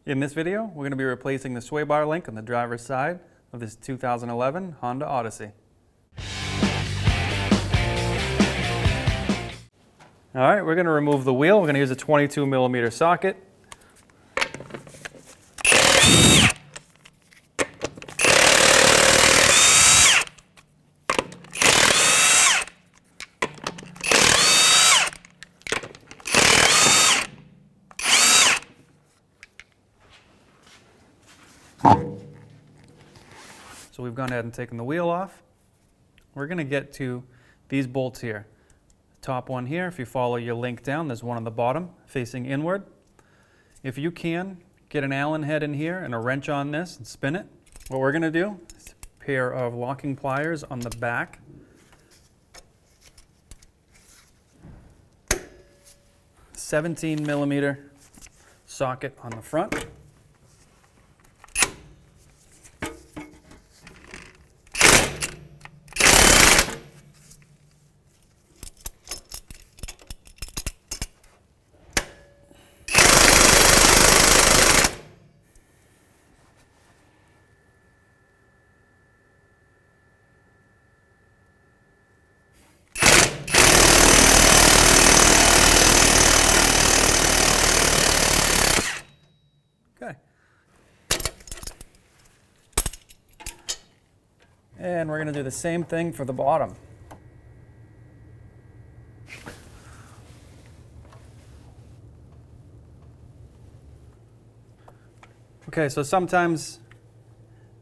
In this video, we're going to be replacing the sway bar link on the driver's side of this 2011 Honda Odyssey. All right, we're going to remove the wheel. We're going to use a 22mm socket. So we've gone ahead and taken the wheel off. We're going to get to these bolts here. The top one here, if you follow your link down, there's one on the bottom facing inward. If you can, get an Allen head in here and a wrench on this and spin it. What we're going to do is a pair of locking pliers on the back. A 17mm socket on the front. Okay. And we're going to do the same thing for the bottom. Okay, so sometimes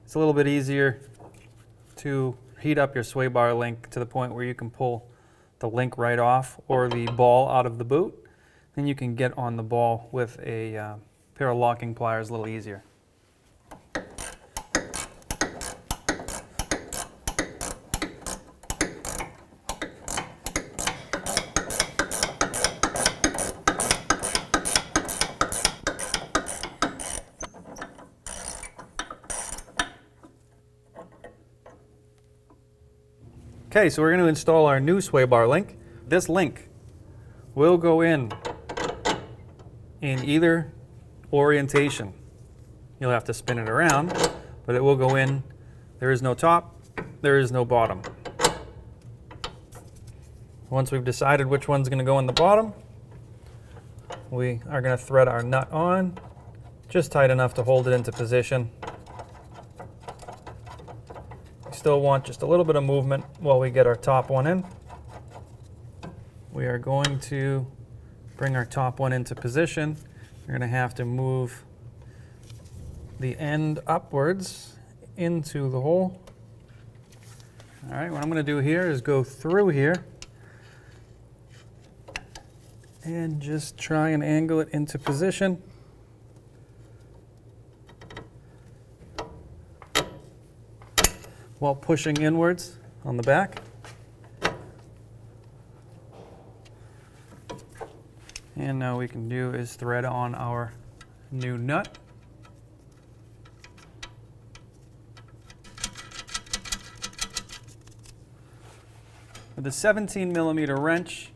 it's a little bit easier to heat up your sway bar link to the point where you can pull the link right off or the ball out of the boot. Then you can get on the ball with a pair of locking pliers a little easier. Okay, so we're going to install our new sway bar link. This link will go in either orientation. You'll have to spin it around, but it will go in. There is no top, there is no bottom. Once we've decided which one's going to go in the bottom, we are going to thread our nut on, just tight enough to hold it into position. Still want just a little bit of movement while we get our top one in. We are going to bring our top one into position. You're going to have to move the end upwards into the hole. All right, what I'm going to do here is go through here and just try and angle it into position. While pushing inwards on the back. And now we can do is thread on our new nut. With a 17mm wrench,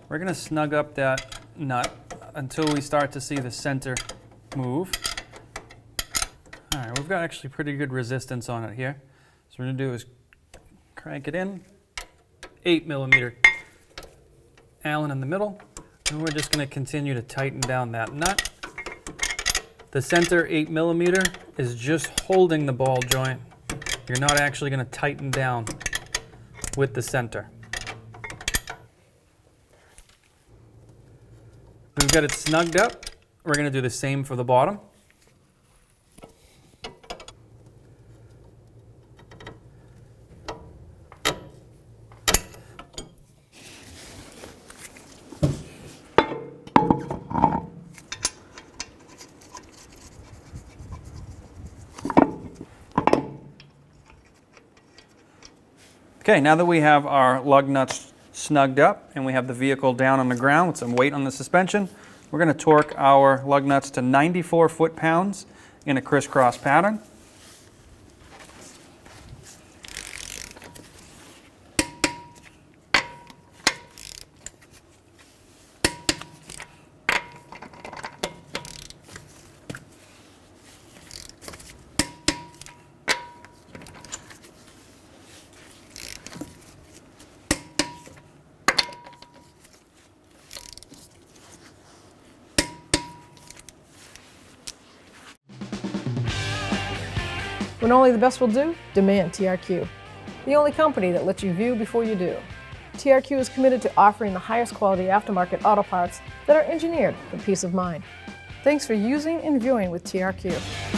we're going to snug up that nut until we start to see the center move. All right, we've got actually pretty good resistance on it here. So what we're going to do is crank it in, 8mm Allen in the middle, and we're just going to continue to tighten down that nut. The center 8mm is just holding the ball joint. You're not actually going to tighten down with the center. We've got it snugged up. We're going to do the same for the bottom. Okay, now that we have our lug nuts snugged up and we have the vehicle down on the ground with some weight on the suspension, we're going to torque our lug nuts to 94 foot-pounds in a crisscross pattern. When only the best will do, demand TRQ. The only company that lets you view before you do. TRQ is committed to offering the highest quality aftermarket auto parts that are engineered for peace of mind. Thanks for using and viewing with TRQ.